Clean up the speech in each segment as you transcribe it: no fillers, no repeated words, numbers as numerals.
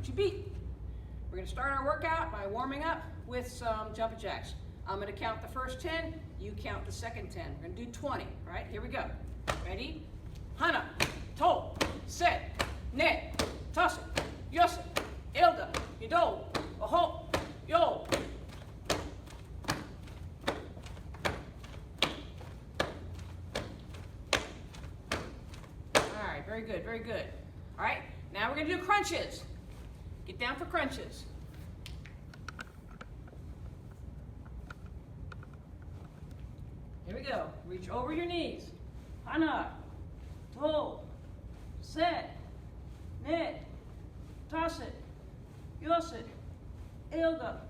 what you beat. We're gonna start our workout by warming up with some jumping jacks. I'm gonna count the first 10, you count the second 10. We're gonna do 20, all right? Here we go. Ready? Hana, to, set, net, toss it, yos it, ilda, yodol, oho, yo. All right, very good, very good. All right, now we're gonna do crunches. Get down for crunches. Here we go. Reach over your knees. Hana, to, set, net, toss it, yos it, ilda,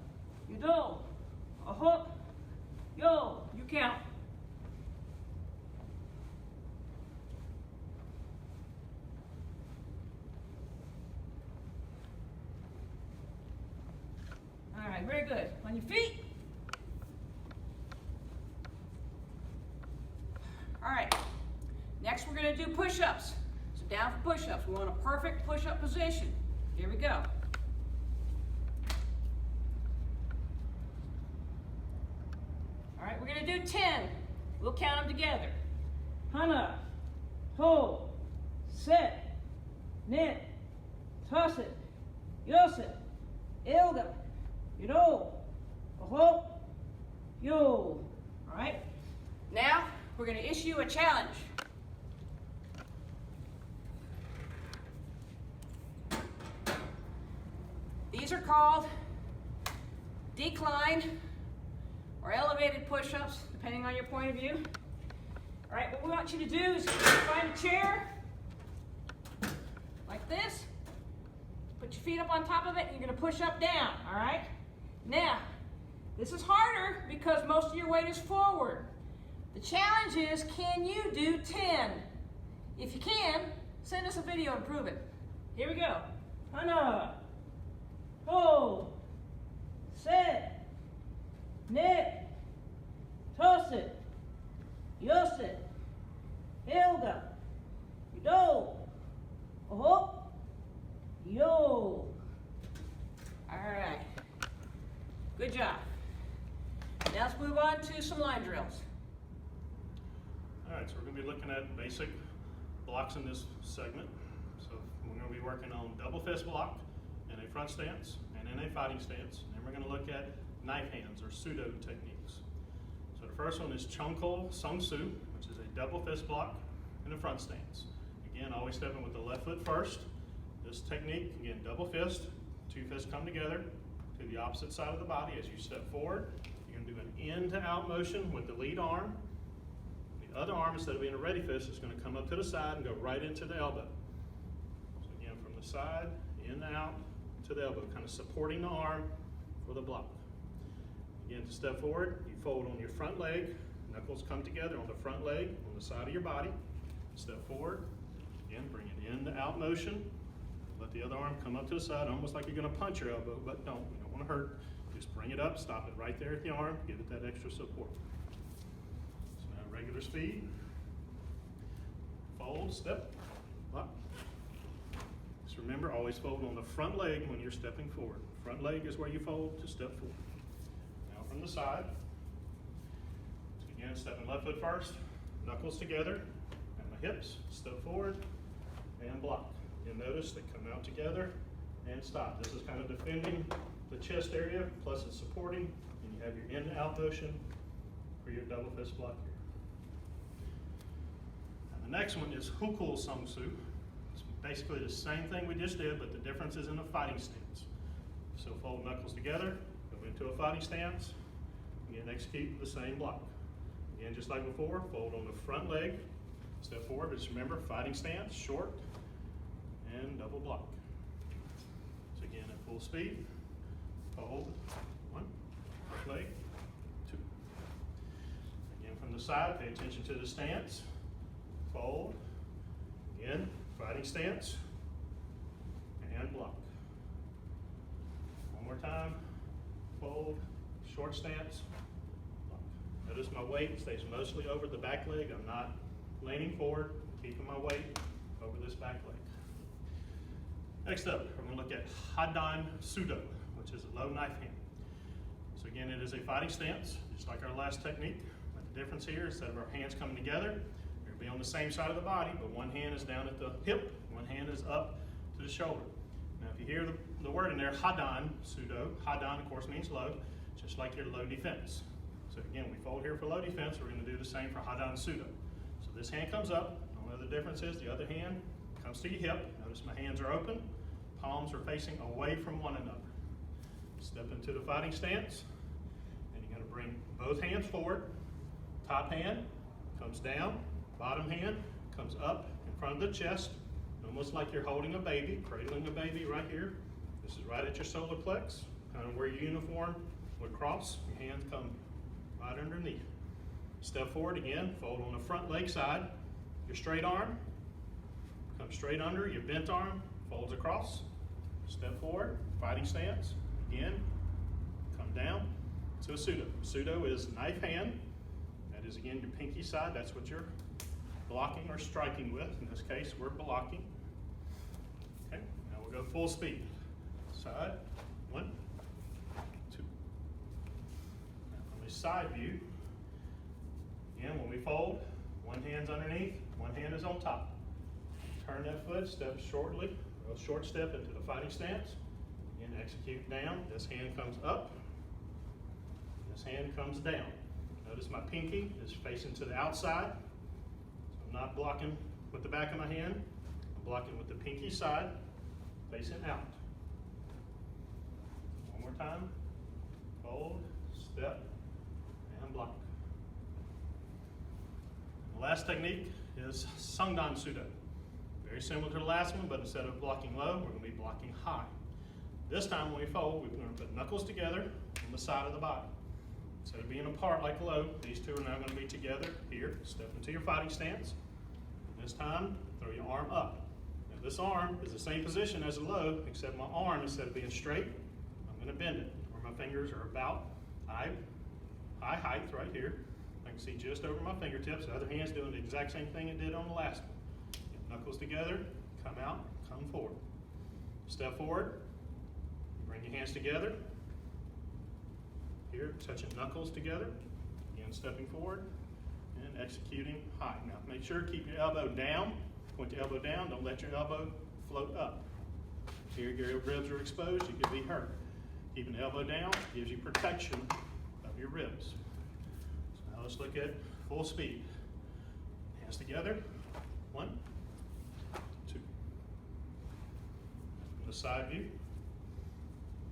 yodol, oho, yo. You count. All right, very good. On your feet. All right, next we're gonna do push-ups. So down for push-ups. We want a perfect push-up position. Here we go. All right, we're gonna do 10. We'll count them together. Hana, to, set, net, toss it, yos it, ilda, yodol, oho, yo. All right, now we're going to issue a challenge. These are called decline or elevated push-ups, depending on your point of view. All right, what we want you to do is find a chair like this. Put your feet up on top of it, and you're going to push up down, all right? Now, this is harder because most of your weight is forward. The challenge is, can you do 10? If you can, send us a video and prove it. Here we go. Hana, to, set, net, toss it, yos it, ilda, yodol, oho, yo. All right. Good job. Now let's move on to some line drills. All right, so we're going to be looking at basic blocks in this segment. So we're going to be working on double fist block in a front stance and in a fighting stance. And we're going to look at knife hands or pseudo techniques. So the first one is Chungko Sung Su, which is a double fist block in a front stance. Again, always stepping with the left foot first. This technique, again, double fist, two fists come together to the opposite side of the body as you step forward. You're going to do an in to out motion with the lead arm. The other arm, instead of being a ready fist, is going to come up to the side and go right into the elbow. So again, from the side, in and out to the elbow, kind of supporting the arm for the block. Again, to step forward, you fold on your front leg, knuckles come together on the front leg, on the side of your body. Step forward, again, bring it in to out motion. Let the other arm come up to the side, almost like you're going to punch your elbow, but don't. You don't want to hurt. Just bring it up, stop it right there at the arm, give it that extra support. So now regular speed. Fold, step, block. Just remember, always fold on the front leg when you're stepping forward. Front leg is where you fold to step forward. Now from the side. So again, stepping left foot first, knuckles together, and the hips, step forward, and block. You'll notice they come out together and stop. This is kind of defending the chest area, plus it's supporting, and you have your in and out motion for your double fist block here. And the next one is Hukul Sung Su. It's basically the same thing we just did, but the difference is in a fighting stance. So fold knuckles together, go into a fighting stance, again execute the same block. Again, just like before, fold on the front leg, step forward, but just remember, fighting stance, short, and double block. So again, at full speed, fold, 1, leg, 2. Again, from the side, pay attention to the stance, fold, again, fighting stance, and block. One more time, fold, short stance, block. Notice my weight stays mostly over the back leg. I'm not leaning forward, keeping my weight over this back leg. Next up, we're going to look at Hadan Sudo, which is a low knife hand. So again, it is a fighting stance, just like our last technique. But the difference here, instead of our hands coming together, they're going to be on the same side of the body, but one hand is down at the hip, one hand is up to the shoulder. Now, if you hear the word in there, Hadan Sudo, Hadan, of course, means low, just like your low defense. So again, we fold here for low defense. We're going to do the same for Hadan Sudo. So this hand comes up. The only other difference is the other hand comes to your hip. Notice my hands are open. Palms are facing away from one another. Step into the fighting stance, and you're going to bring both hands forward. Top hand comes down, bottom hand comes up in front of the chest, almost like you're holding a baby, cradling a baby right here. This is right at your solar plex, kind of where your uniform would cross. Your hands come right underneath. Step forward again, fold on the front leg side. Your straight arm comes straight under, your bent arm folds across. Step forward, fighting stance. Again, come down to a pseudo. Pseudo is knife hand. That is again your pinky side. That's what you're blocking or striking with. In this case, we're blocking. Okay, now we'll go full speed. Side, 1, 2. Now on the side view, again, when we fold, one hand's underneath, one hand is on top. Turn that foot, step shortly, real short step into the fighting stance. Again, execute down. This hand comes up. This hand comes down. Notice my pinky is facing to the outside. So I'm not blocking with the back of my hand. I'm blocking with the pinky side, facing out. One more time. Fold, step, and block. The last technique is Sangdan Sudo. Very similar to the last one, but instead of blocking low, we're going to be blocking high. This time when we fold, we're going to put knuckles together on the side of the body. Instead of being apart like low, these two are now going to be together here. Step into your fighting stance. This time, throw your arm up. Now this arm is the same position as a low, except my arm, instead of being straight, I'm going to bend it, where my fingers are about eye height right here. I can see just over my fingertips. The other hand's doing the exact same thing it did on the last one. Get knuckles together, come out, come forward. Step forward, bring your hands together. Here, touching knuckles together. Again, stepping forward and executing high. Now, make sure to keep your elbow down. Point your elbow down. Don't let your elbow float up. Here, your ribs are exposed. You could be hurt. Keeping the elbow down gives you protection of your ribs. So now let's look at full speed. Hands together. 1, 2. From the side view.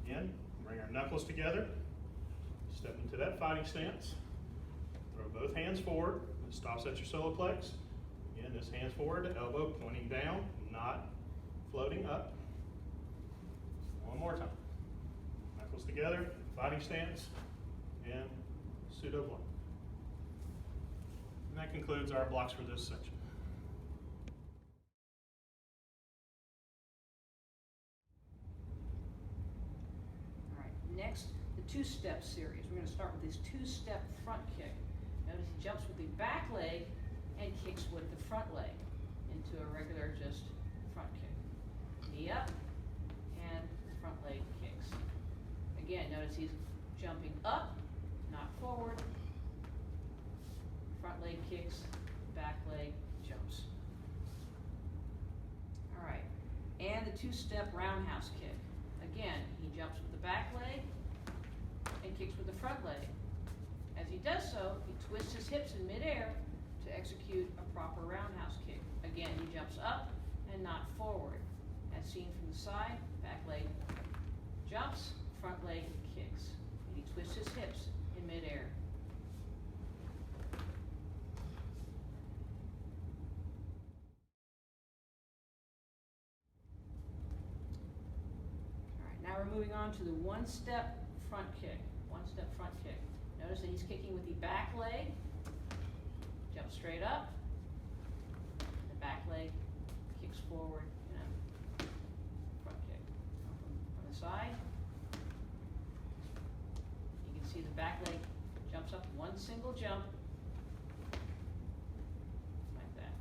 Again, bring our knuckles together. Step into that fighting stance. Throw both hands forward. It stops at your solar plex. Again, this hand's forward, elbow pointing down, not floating up. One more time. Knuckles together, fighting stance, and pseudo block. And that concludes our blocks for this section. All right, next, the two-step series. We're going to start with this two-step front kick. Notice he jumps with the back leg and kicks with the front leg into a regular just front kick. Knee up and front leg kicks. Again, notice he's jumping up, not forward. Front leg kicks, back leg jumps. All right, and the two-step roundhouse kick. Again, he jumps with the back leg and kicks with the front leg. As he does so, he twists his hips in midair to execute a proper roundhouse kick. Again, he jumps up and not forward. As seen from the side, back leg jumps, front leg kicks. And he twists his hips in midair. All right, now we're moving on to the one-step front kick. One-step front kick. Notice that he's kicking with the back leg. Jump straight up. The back leg kicks forward in a front kick. From the side, you can see the back leg jumps up one single jump, like that.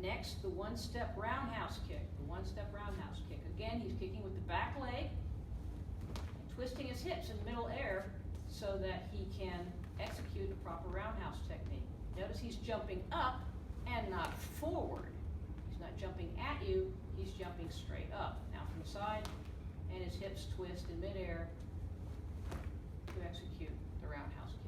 Next, the one-step roundhouse kick. The one-step roundhouse kick. Again, he's kicking with the back leg, twisting his hips in middle air so that he can execute a proper roundhouse technique. Notice he's jumping up and not forward. He's not jumping at you, he's jumping straight up. Now from the side, and his hips twist in midair to execute the roundhouse kick.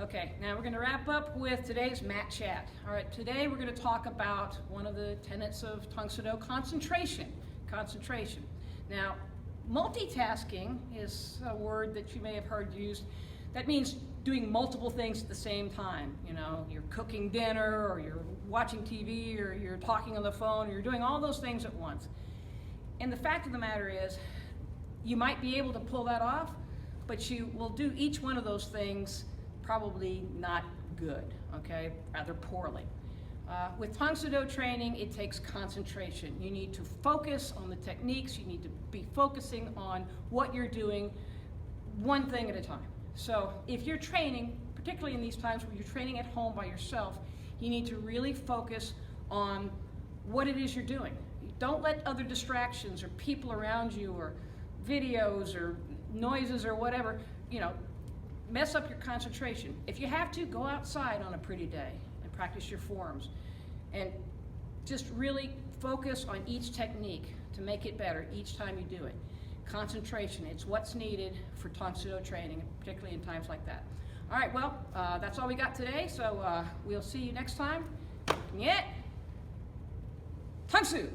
Okay, now we're going to wrap up with today's mat chat. All right, today we're going to talk about one of the tenets of Tang Soo Do, concentration. Concentration. Now, multitasking is a word that you may have heard used. That means doing multiple things at the same time. You know, you're cooking dinner, or you're watching TV, or you're talking on the phone, or you're doing all those things at once. And the fact of the matter is, you might be able to pull that off, but you will do each one of those things probably not good, okay, rather poorly. With Tang Soo Do training, it takes concentration. You need to focus on the techniques, you need to be focusing on what you're doing, one thing at a time. So if you're training, particularly in these times where you're training at home by yourself, you need to really focus on what it is you're doing. Don't let other distractions or people around you or videos or noises or whatever, you know, mess up your concentration. If you have to, go outside on a pretty day and practice your forms. And just really focus on each technique to make it better each time you do it. Concentration, it's what's needed for Tang Soo Do training, particularly in times like that. All right, well, that's all we got today, so we'll see you next time. Tang Soo!